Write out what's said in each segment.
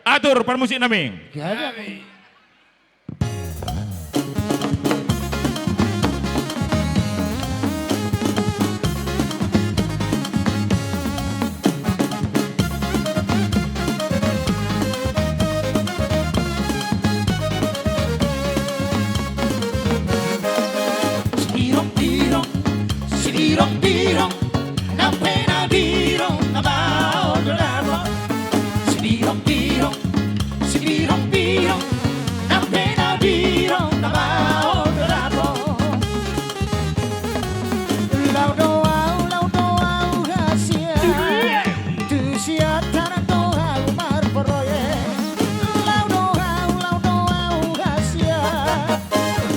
Atur permusik nami. Dirong, na pena dirong, na bao doramo. Dirong, na pena dirong, na bao doramo. Laudo au rahasia, tu siatan doa umar proye. Laudo au rahasia,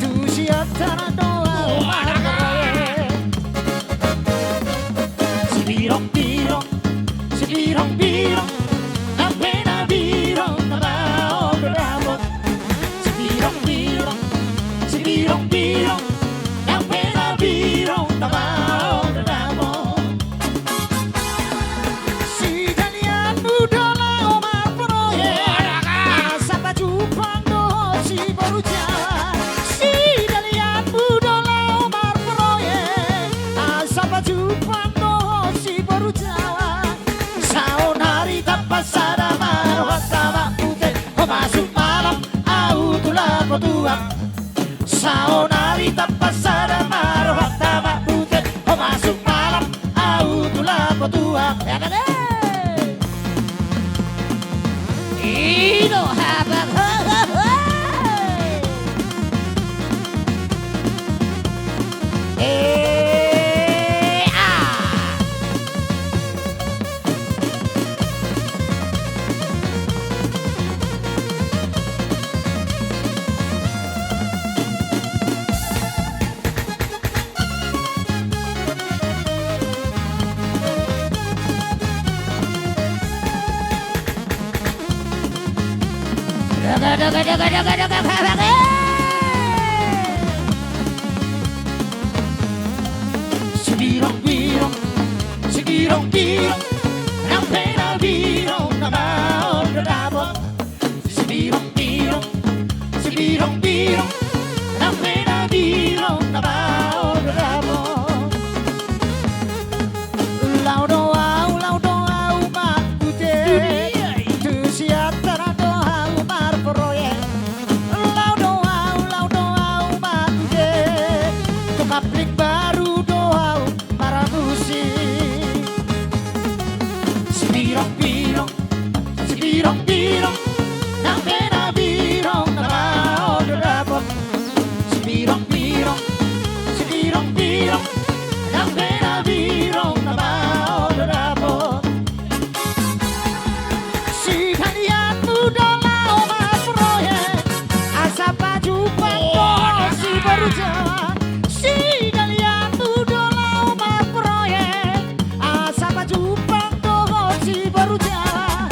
tu siatan doa umar proye. Birong, na pena birong, na bao doramo. Birong, na pena birong, na bao doramo. Si kalian muda omar proye, sampai jumpa do si baru jalan. Si kalian muda omar proye, sampai jumpa do si baru jalan. Pasada marwatama ute masuk malam au tula potua saonarita pasada marwatama ute masuk malam au tula potua ya kan Ido habar Birong, na pena birong, na bao doramo. Birong, na pena birong, na bao doramo. Laudo au makute, tu siatan doa umar proye. Laudo au makute, tu kaplik baru doa para musik. Birong, na pena birong, na bao doramo. Birong, na pena birong, na bao doramo. Si kalian muda omar proye, asa baju pantol si baru jalan. Si kalian muda omar proye, asa baju pantol si baru jalan.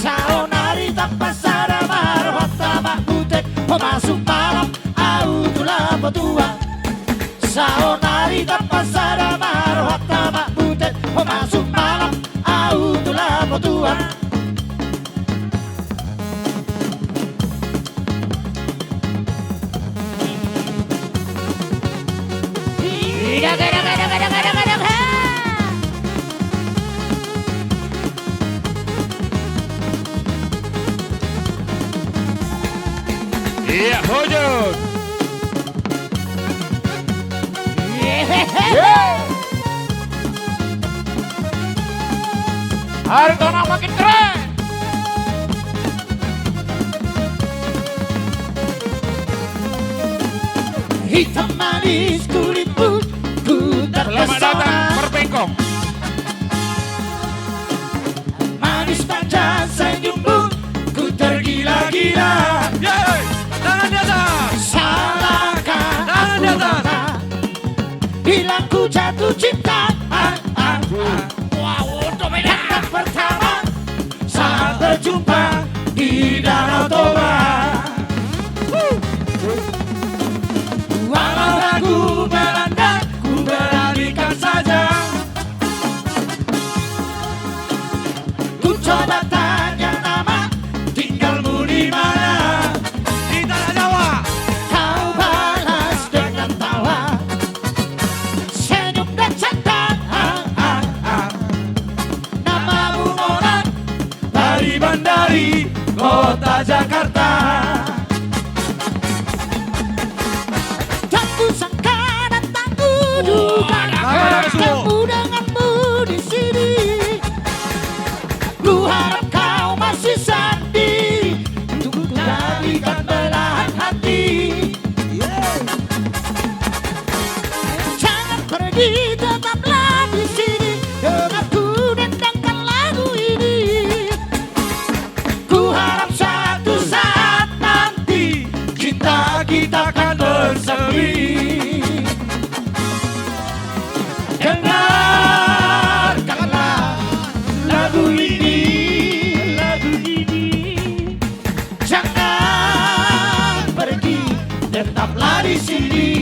Saonarita pasada marwatama ute masuk malam au tula potua. Saonarita pasada marwatama ute masuk malam au tula potua. Iya, hujud. Hartona makin keren. Hitam manis kulitmu, ku Selamat datang terpesona. Perbengkong. Manis tajam senyummu, ku tergila-gila. Tangan di atas. Salahkah aku mana, bilang ku jatuh cinta. Wow, dominan pertama saat berjumpa di Danau Toba. Walau ragu melanda, ku beralihkan saja. Ku coba tanya nama, di Bandari kota Jakarta. Tak kusangka dan tak kuduga ketemu denganmu di sini. Ku harap kau masih sendiri untuk jadikan belahan hati. Jangan pergi, tetaplah di sini denganku dendangkan lagu ini. Ku harap satu saat nanti cinta kita akan bersemi. Dengarkanlah lagu ini, jangan pergi, tetaplah di sini.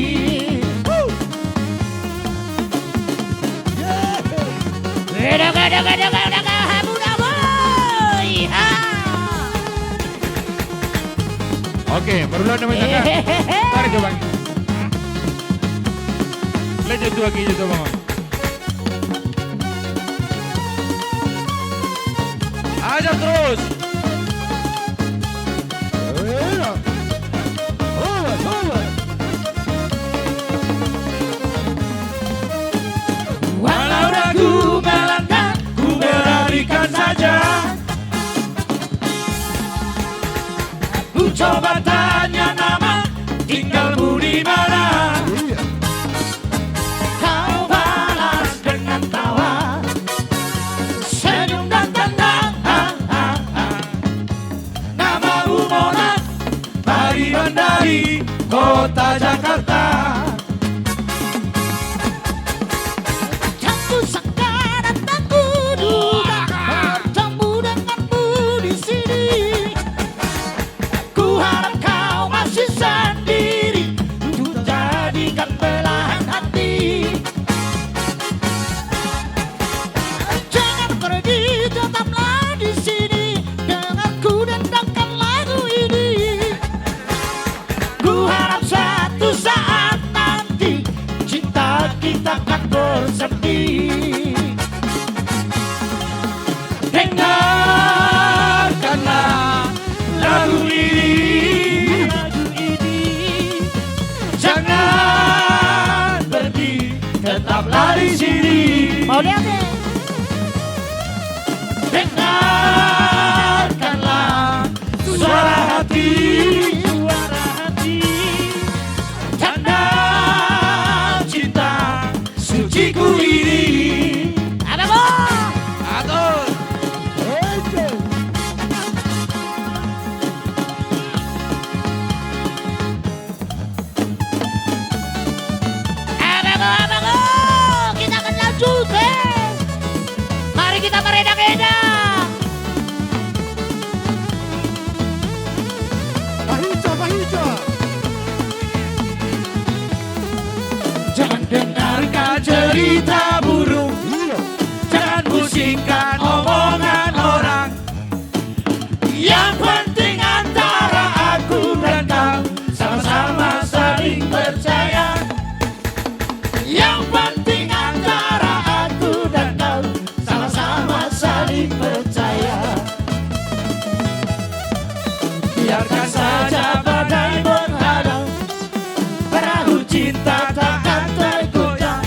Oke, berulang nama tangga. Tarik coba. Lanjut tu lagi je tu bang. Aja terus. Walau ragu melangkah, ku berlarikan saja. Ku coba tanya nama, tinggalmu di mana? Kau balas dengan tawa, senyum dan tanda. Namamu Mona, Mari Bandari, kota Jakarta. Tak kusangka dan tak kuduga bertemu denganmu di sini. Ku harap kau masih sendiri untuk jadikan belahan hati. Jangan pergi, tetaplah di sini denganku dendangkan lagu ini. Ku harap satu saat nanti cinta kita akan bersemi. Dengarkanlah lagu ini, jangan pergi, tetaplah di sini. Mau lihat deh. Dengarkanlah suara hati, tanda cinta suciku ini. Ada mo? Atur. Abango, kita akan lanjut. Mari kita meredang-redang. Jangan dengarkan cerita burung, jangan pusingkan omongan orang. Yang penting antara aku dan kau sama-sama saling percaya. Yang penting antara aku dan kau sama-sama saling percaya. Biarkan saja badai menghadang, perahu cinta takkan tergoyang.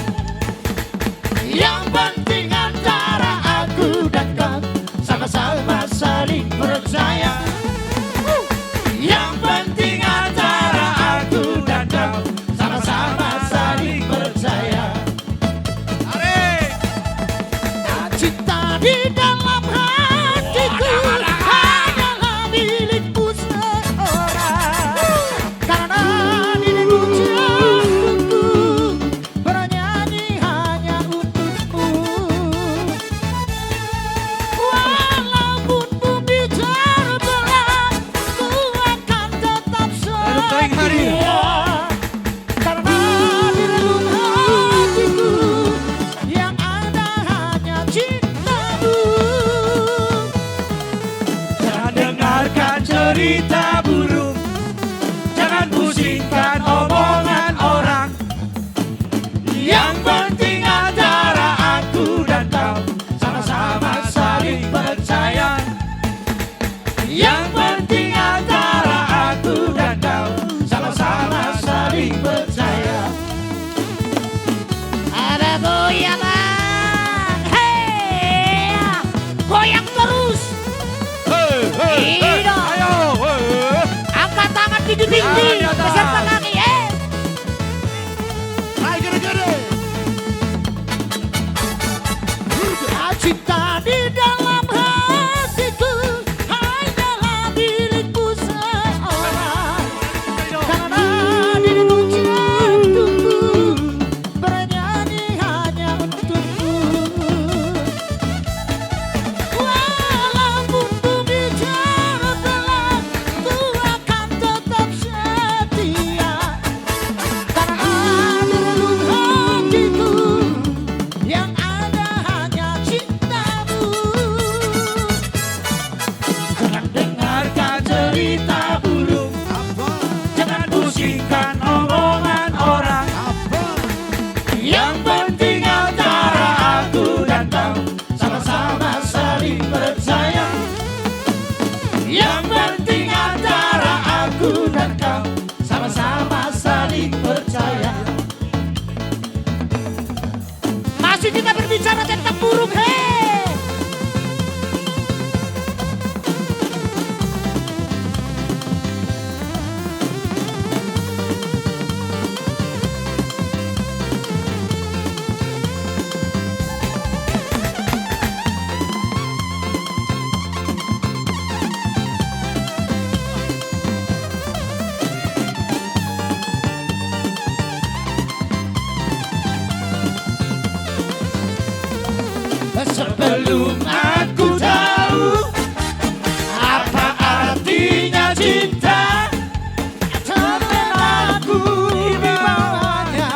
Yang penting antara aku dan kau sama-sama saling percaya. Yang penting antara aku dan kau sama-sama saling percaya. Cinta di dalam hatiku hanyalah milikmu seorang. Karena dirimu jantungku bernyanyi hanya untukmu. Walaupun bumi terbelah, ku akan tetap setia. Karena di dalam hatiku yang ada hanya cintamu. Jangan dengarkan cerita burung, jangan pusingkan omongan orang. Yang penting antara aku dan kau sama-sama saling percaya. Iya. Ayo. Angkat tangan tinggi-tinggi. Tangan di atas. Peserta lagi, Hai gede-gede. Cinta di dalam hatiku hanyalah milikmu seorang. Karena dirimu jantungku bernyanyi hanya untukku. Walaupun ku bicara telah, ku akan tetap setia. Karena di relung hatiku yang ada hanya cintamu. Jangan dengarkan cerita burung, jangan pusingkan omongan orang. Yang penting antara aku dan kau sama-sama saling percaya. Yang penting antara aku dan kau sama-sama saling percaya. Masih kita berbicara tentang burung, hei. Sebelum aku tahu apa artinya cinta, temen aku dibawanya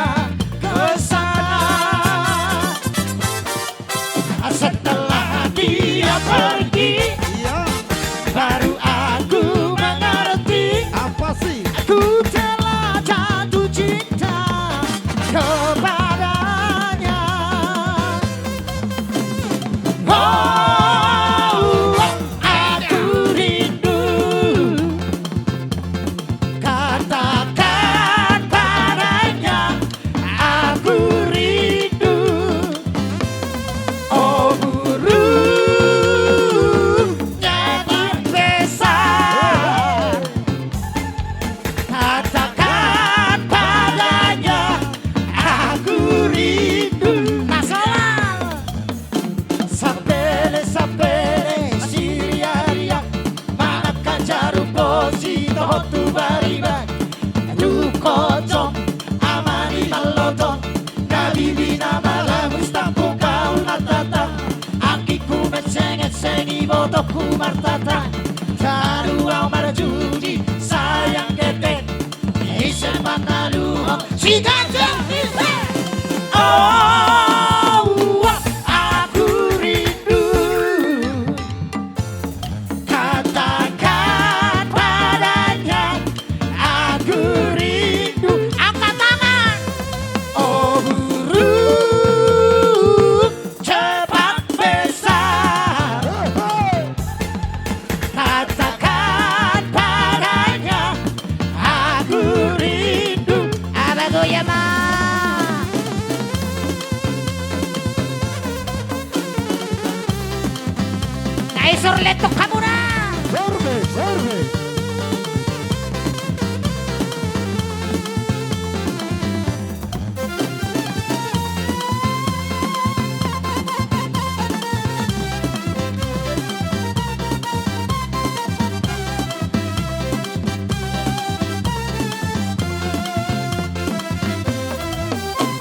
ke sana. Setelah dia pergi, Iya. baru aku mengerti. Apa sih? Aku telah jatuh cinta kepadanya. Oh, aku rindu. Katakan padanya, aku rindu. Oh, burung nyanyi besar. Katakan padanya, aku rindu. Nasional. Sapele siria-ria, manakah jarum posi tohotu baribak. Dukocong amani malotong, nabibina malam mustaku kau natata. Akiku mensenget-sengi bodohku martata. Taruau marjudi sayang ketek, isen manaluhong si gajah bisa. Oh, aku rindu. Katakan padanya, aku rindu. Angkat tangan. Oh, burung cepat besar. Katakan padanya, aku rindu. Abago Yama. Kaisor letok kamu na. Sorbe, sorbe.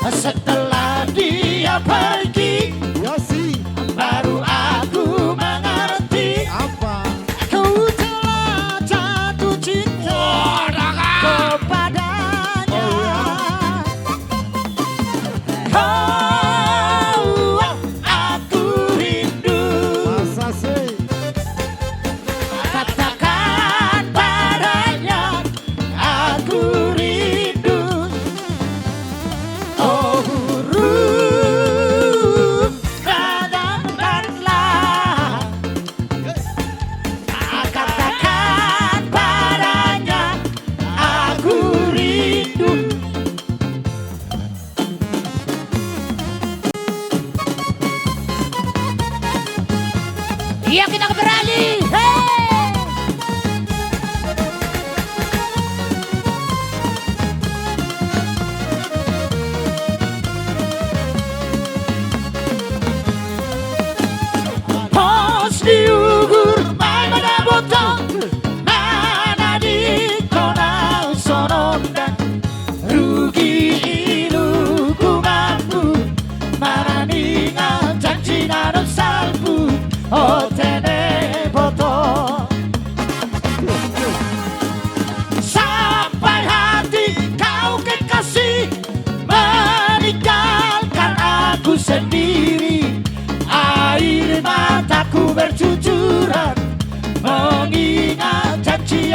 Setelah dia pergi, Ya sih. baru aku mengerti. Apa? Ku telah jatuh cinta kepadanya. Oh, aku rindu. Masa sih? Katakan padanya, aku rindu. Oh, burung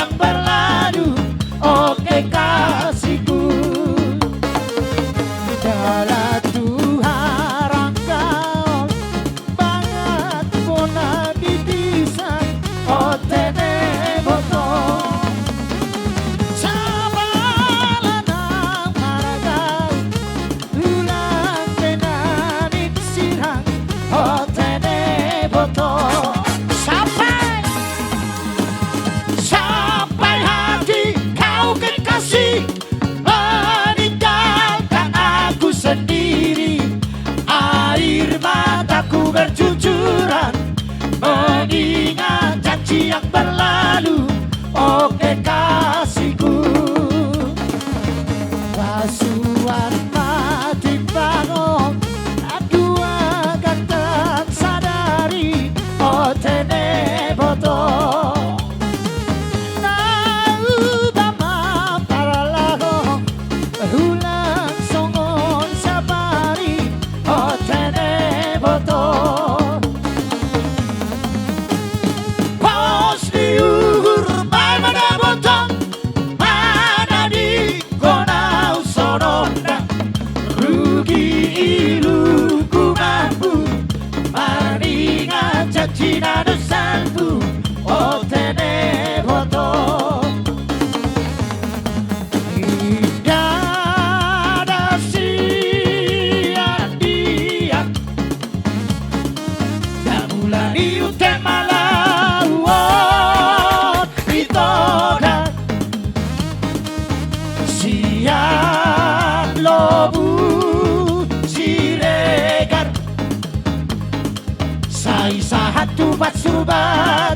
yang berlalu. Oke kasihku, dalam Tuhan kau banget bona di pisan. Otene botol sabalan ang maragaw, ulang tenanin sirang. Otene botol sampai hati kau kekasih meninggalkan aku sendiri. Air mataku bercucuran mengingat janji yang berlalu. Oke kasihku, pasuan mati bangun, aku akan tak sadari. Otene botol naudama para lago, ulang songon sabari. Otene botol pos diuhur may mana botol, mana di konau sononda. Rugi iluku mampu mengingat janji dan dosaku. Otene botol tidak ada sia-dia, dan mulai utama lawan itoda siap lobu siregar. Sai sahatu bat surban